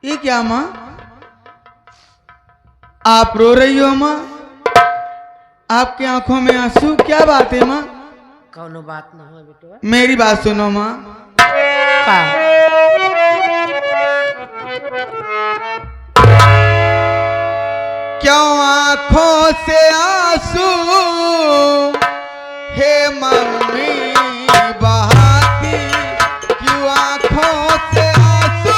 ये क्या माँ, आप रो रही हो माँ? आपकी आंखों में आंसू, क्या बात है माँ? कौनो बात ना हो बेटवा। मेरी बात सुनो माँ। का क्यों आंखों से आंसू हे मम्मी बहाती, क्यों आंखों से आंसू?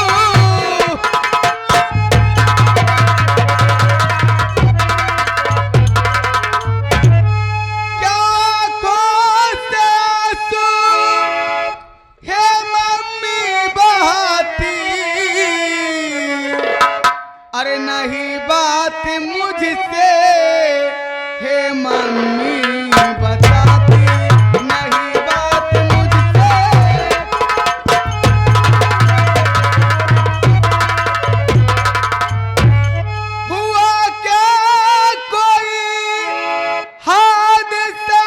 क्यों आंखों से आंसू हे मम्मी बहाती? अरे नहीं बात मुझसे हे मम्मी बताती, नहीं बात मुझसे। हुआ क्या कोई हादसा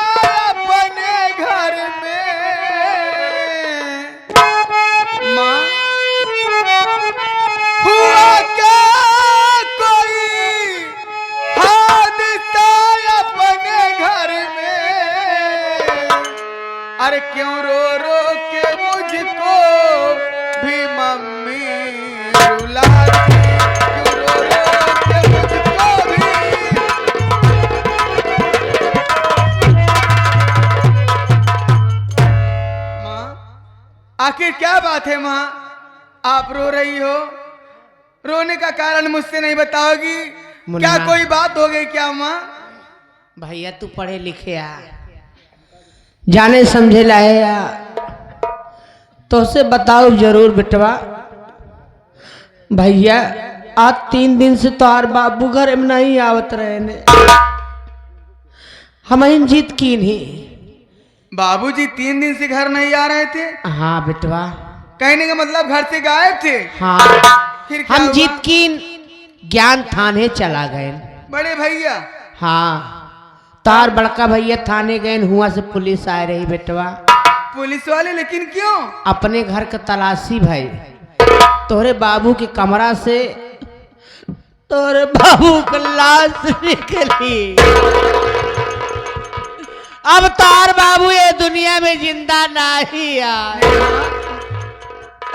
अपने घर में माँ? हुआ क्या कोई हादसा अपने घर में? अरे क्यों रो रो के मुझको भी मम्मी रुलाती, क्यों रो रो के मुझको भी? माँ, आखिर क्या बात है माँ, आप रो रही हो? रोने का कारण मुझसे नहीं बताओगी? क्या कोई बात हो गई क्या माँ? भैया तू पढ़े लिखे आ, जाने समझे लाए आ, तो से बताओ जरूर बेटवा। भैया आज 3 दिन से तोहार बाबू घर में नहीं आवत रहे ने, हम जीत की नहीं। बाबूजी 3 दिन से घर नहीं आ रहे थे? हाँ बेटवा। कहने का मतलब घर से गायब थे? हाँ, फिर क्या हम हुआ? जीत की ज्ञान थाने चला गए। बड़े भैया? हाँ, तार बड़का भैया थाने गए, हुआ से पुलिस आ रही बेटवा। पुलिस वाले? लेकिन क्यों? अपने घर का तलाशी भाई, तोहरे बाबू के कमरा से तोहरे बाबू की लाश निकली। अब तार बाबू ये दुनिया में जिंदा नहीं आए।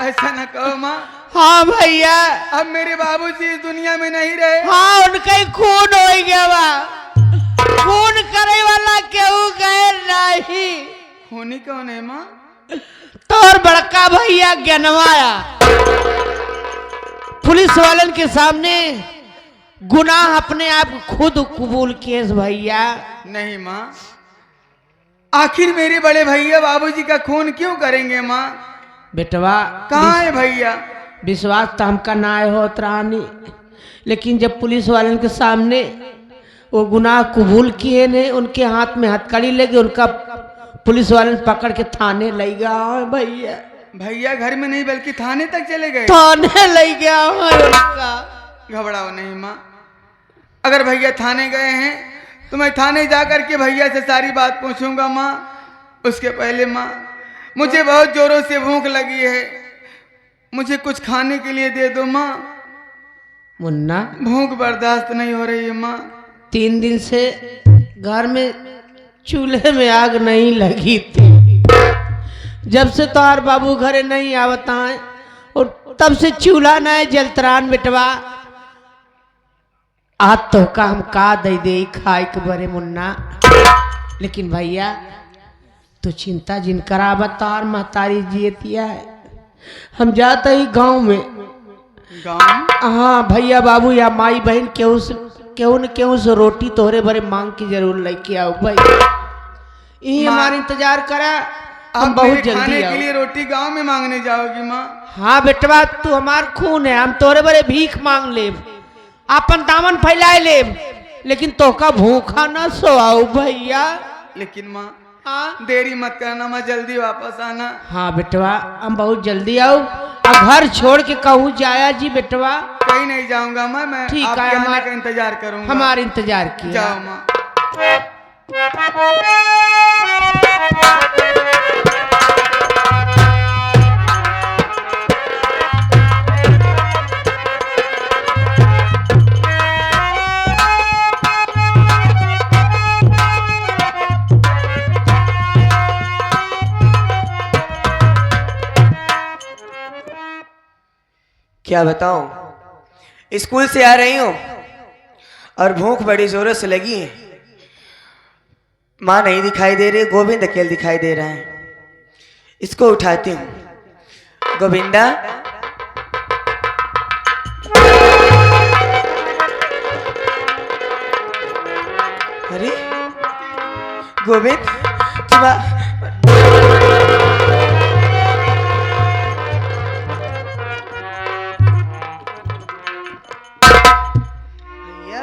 ऐसा न कहो माँ। हाँ भैया, अब मेरे बाबूजी इस दुनिया में नहीं रहे। हाँ उनका ही खून हो गया बा, खून करे वाला केहू गए नहीं। खूनी कौन है माँ? तोर बड़का भैया ज्ञानवाया पुलिस वालन के सामने गुनाह अपने आप खुद कबूल किए भैया। नहीं माँ, आखिर मेरे बड़े भैया बाबूजी का खून क्यों करेंगे माँ? बेटवा कहाँ है भैया? विश्वास तो हमका ना होत रानी, लेकिन जब पुलिस वालन के सामने वो गुनाह कबूल किए ने, उनके हाथ में हथकड़ी लगी, उनका पुलिस वाले पकड़ के थाने ले गया है भैया। भैया घर में नहीं बल्कि थाने तक चले गए? थाने ले गया है उनका। घबराओ नहीं माँ, अगर भैया थाने गए हैं तो मैं थाने जाकर के भैया से सारी बात पूछूंगा माँ। उसके पहले माँ, मुझे बहुत जोरों से भूख लगी है, मुझे कुछ खाने के लिए दे दो माँ। मुन्ना, भूख बर्दाश्त नहीं हो रही है माँ। 3 दिन से घर में चूल्हे में आग नहीं लगी थी। जब से तोहार बाबू घरे नहीं आवता है और तब से चूल्हा नहीं जलतरान बेटवा। आज तो का हम का दे दे खाए के बरे मुन्ना। लेकिन भैया तो चिंता जिन करा, तोहार महतारी जियतिया है। हम जाते ही गांव में, गाँव? हाँ भैया बाबू या माई बहन केहू न केहू से रोटी तोहरे बरे मांग की जरूर लेके आओ भाई। यही हमारा इंतजार करा, हम बहुत जल्दी खाने आओ। के लिए रोटी गांव में मांगने जाओगी माँ? हाँ बेटवा, तू हमार खून है, हम तोरे बरे भीख मांग लेब, अपन दामन फैलाए लेब, लेकिन तोका भूखा न सोआऊ भैया। लेकिन माँ हाँ देरी मत करना माँ, जल्दी वापस आना। हाँ बेटवा, हम बहुत जल्दी आओ। अब घर छोड़ के कहूँ जाया जी बेटवा? कहीं नहीं जाऊंगा माँ, मैं ठीक है, आपके आने का इंतजार करूंगा। हमारा इंतजार किया। जाओ माँ। क्या बताऊं, स्कूल से आ रही हूं और भूख बड़ी जोरों से लगी है। माँ नहीं दिखाई दे रही, गोविंद अकेले दिखाई दे रहा है। इसको उठाती हूँ। गोविंदा, अरे गोविंद, तुम भैया,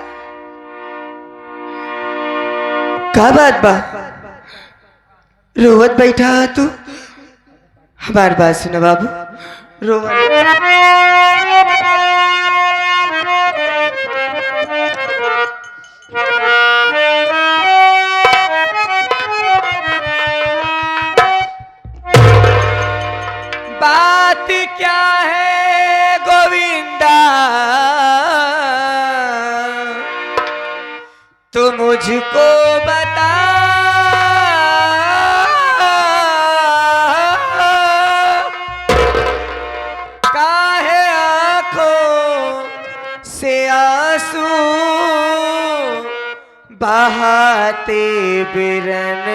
क्या बात बा? रोवत बैठा है तू? हमारी बात सुनो बाबू, रोवत। बात क्या है गोविंदा, तू मुझको बता। काहे आंखों से आंसू बहाते बिरन।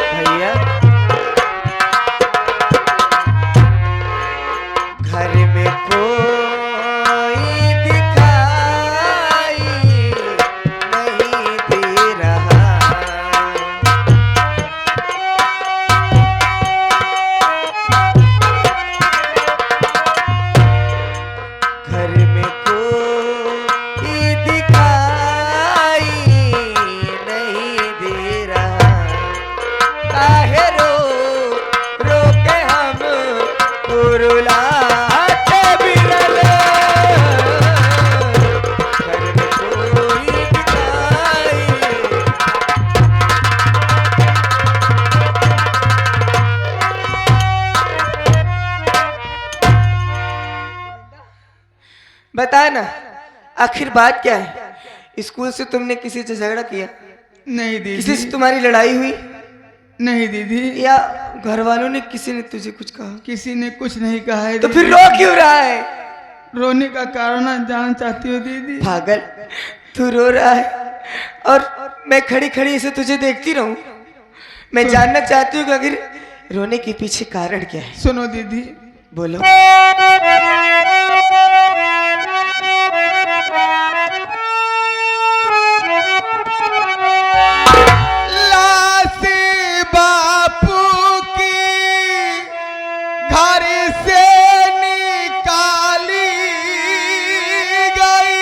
भैया, घर में कोई दिखाई नहीं दे रहा। घर में कोई दिखाई नहीं दे रहा। काहे रो रो के हम कुरुलाते बिरल। घर में कोई दिखाई। बता ना, आखिर बात क्या है? स्कूल से तुमने किसी से झगड़ा किया? नहीं किसी दीदी, से तुम्हारी लड़ाई हुई? नहीं दीदी, या घर वालों ने, किसी ने तुझे कुछ कहा? किसी ने कुछ नहीं कहा है तो दीदी। फिर रो क्यों रहा है? रोने का कारण जान चाहती हो दीदी? पागल, तू रो रहा है और मैं खड़ी खड़ी इसे तुझे देखती रहूं? मैं जानना चाहती हूँ कि आखिर रोने के पीछे कारण क्या है। सुनो दीदी, बोलो। लाश बापू की घर से निकाली गई।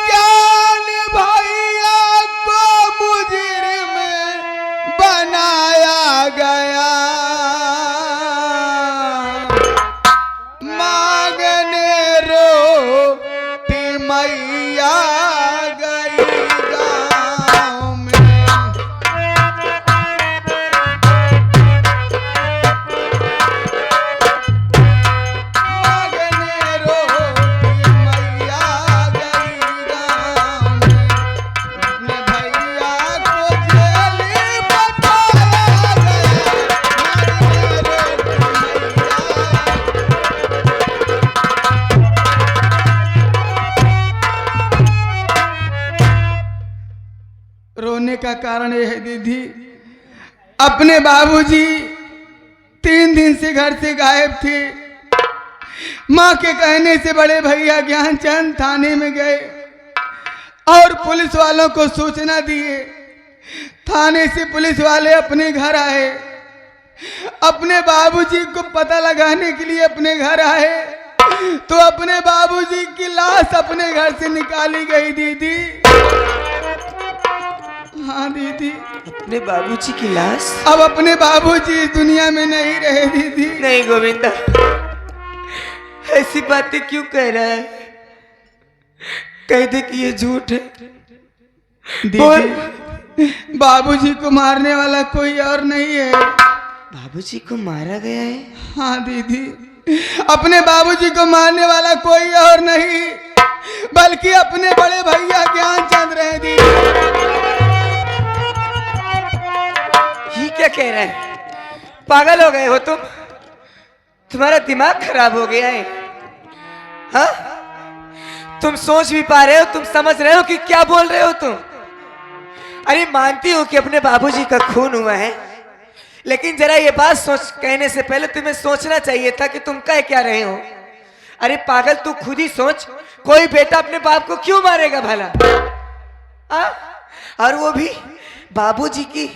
ज्ञान भैया को मुजरिम बनाया गया। मांगने रोटी मैया गई गाँव में। मांगने रोटी मैया गई गाँव में। अपने भैया को जेल पटाया गया। मांगने रोटी मैया। रोने का कारण यह है दीदी, अपने बाबूजी 3 दिन से घर से गायब थे। माँ के कहने से बड़े भैया ज्ञानचंद थाने में गए और पुलिस वालों को सूचना दिए। थाने से पुलिस वाले अपने घर आए। अपने बाबूजी को पता लगाने के लिए अपने घर आए तो अपने बाबूजी की लाश अपने घर से निकाली गई दीदी। हाँ दीदी, अपने बाबूजी की लाश? अब अपने बाबूजी इस दुनिया में नहीं रहे दीदी। नहीं गोविंदा, ऐसी बातें क्यों कह रहा है? कह दे कि ये झूठ है। दीदी, बाबूजी को मारने वाला कोई और नहीं है। बाबूजी को मारा गया है? हाँ दीदी, अपने बाबूजी को मारने वाला कोई और नहीं बल्कि अपने बड़े भैया ज्ञानचंद रहे दीदी। रहा है? पागल हो गए हो तुम? तुम्हारा दिमाग खराब हो गया है? हाँ, तुम सोच भी पा रहे हो? तुम समझ रहे हो कि क्या बोल रहे हो तुम? अरे मानती हो कि अपने बाबूजी का खून हुआ है, लेकिन जरा ये बात सोच कहने से पहले तुम्हें सोचना चाहिए था कि तुम कह क्या रहे हो। अरे पागल, तू खुद ही सोच, कोई बेटा अपने बाप को क्यों मारेगा भला? और वो भी बाबूजी की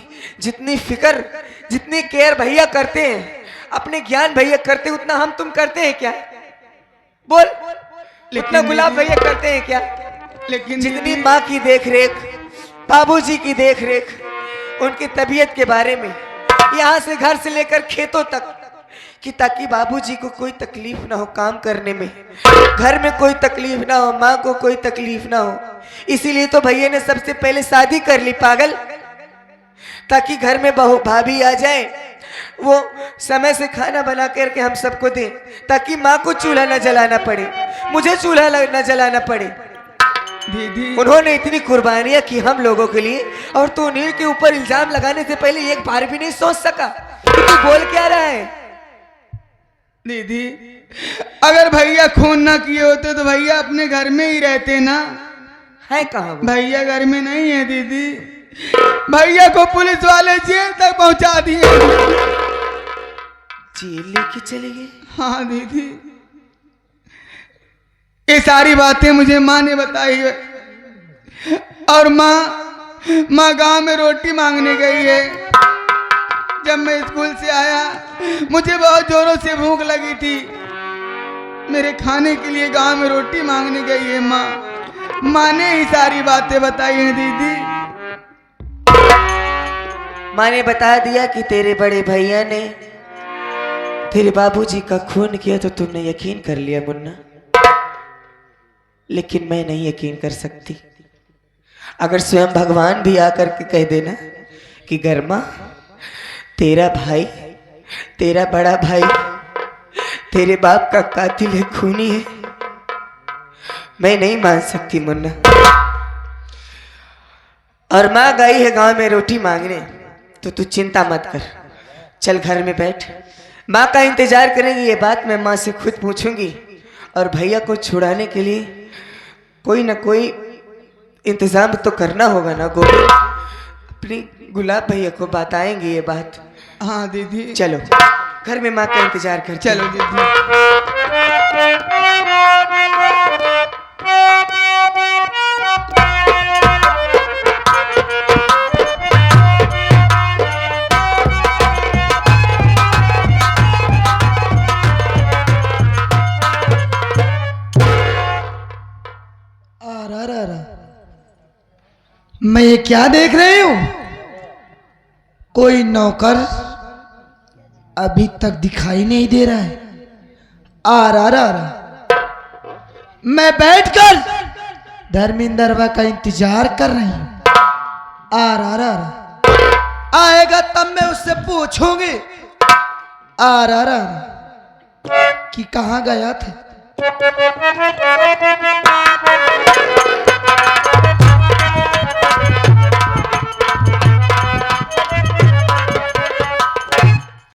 जितनी फिक्र, जितनी केयर भैया करते हैं, अपने ज्ञान भैया करते हैं, उतना हम तुम करते हैं क्या? बोल, उतना गुलाब भैया करते हैं क्या? लेकिन जितनी माँ की देख रेख, बाबूजी की देख रेख, उनकी तबीयत के बारे में, यहाँ से घर से लेकर खेतों तक, कि ताकि बाबूजी को कोई तकलीफ ना हो काम करने में, घर में कोई तकलीफ ना हो, माँ को कोई तकलीफ ना हो। इसीलिए तो भैया ने सबसे पहले शादी कर ली पागल, ताकि घर में बहू भाभी आ जाए, वो समय से खाना बना करके हम सबको दें, ताकि माँ को चूल्हा न जलाना पड़े, मुझे चूल्हा न जलाना पड़े। दीदी, उन्होंने इतनी कुर्बानियां की हम लोगों के लिए, और तू नील के ऊपर इल्जाम लगाने से पहले एक बार भी नहीं सोच सका कि तू बोल क्या रहा है? दीदी, अगर भैया खून ना किए होते तो भैया अपने घर में ही रहते ना। है कहाँ वो? भैया घर में नहीं है दीदी, भैया को पुलिस वाले जेल तक पहुंचा दिए। जेल लेके चले गए? हाँ दीदी, ये सारी बातें मुझे माँ ने बताई है। और माँ गांव में रोटी मांगने गई है। जब मैं स्कूल से आया, मुझे बहुत जोरों से भूख लगी थी, मेरे खाने के लिए गांव में रोटी मांगने गई है माँ ने ही सारी बातें बताई हैं दीदी। माँ ने बता दिया कि तेरे बड़े भैया ने तेरे बाबूजी का खून किया, तो तुमने यकीन कर लिया मुन्ना, लेकिन मैं नहीं यकीन कर सकती। अगर स्वयं भगवान भी आकर के कह देना कि गर्मा, तेरा भाई, तेरा बड़ा भाई तेरे बाप का कातिल है, खूनी है, मैं नहीं मान सकती मुन्ना। और माँ गई है गांव में रोटी मांगने, तो तू चिंता मत कर, चल घर में बैठ, माँ का इंतजार करेंगी। ये बात मैं माँ से खुद पूछूंगी, और भैया को छुड़ाने के लिए कोई ना कोई इंतजाम तो करना होगा ना गोविंद। अपनी गुलाब भैया को बताएंगे ये बात। हाँ दीदी, चलो घर में माँ का इंतजार कर। चलो दीदी। मैं ये क्या देख रही हूं? कोई नौकर अभी तक दिखाई नहीं दे रहा है। आ रहा मैं बैठकर धर्मेंद्र का इंतजार कर रही हूं। आ रहा आएगा तब मैं उससे पूछूंगी। आ रहा कि कहां गया था।